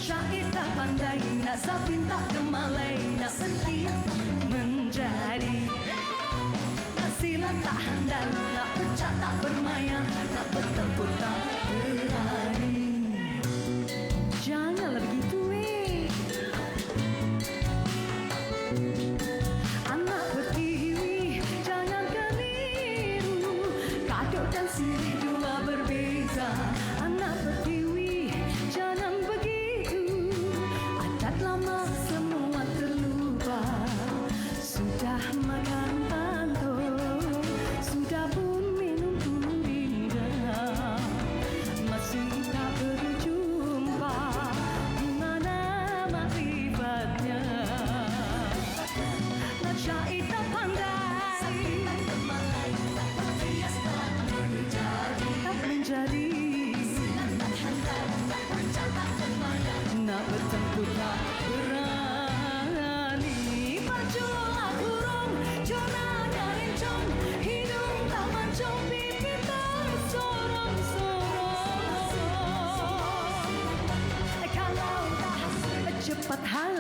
syair tak pandai, nak sapin tak gemalai, nak setia menjadi. Nak silat tak handal, nak pecah tak bermaya, nak bertempur tak berani. Janganlah begitu anak pertiwi, jangan keliru. Kaduk dan sirih dua berbeza. Anak pertiwi, jangan begitu. Adat lama semua terlupa. Sudah makan pantun, sudah pun minum turinda, masih tak berjumpa. Gimana makrifatnya? Nak syair tak pandai, tak menjadi. Nak bertempur tak berani. Perjuang kurung, jonanya rincong, hidung tak mancung, pipi tersorong-sorong. Kalau tak cepat halang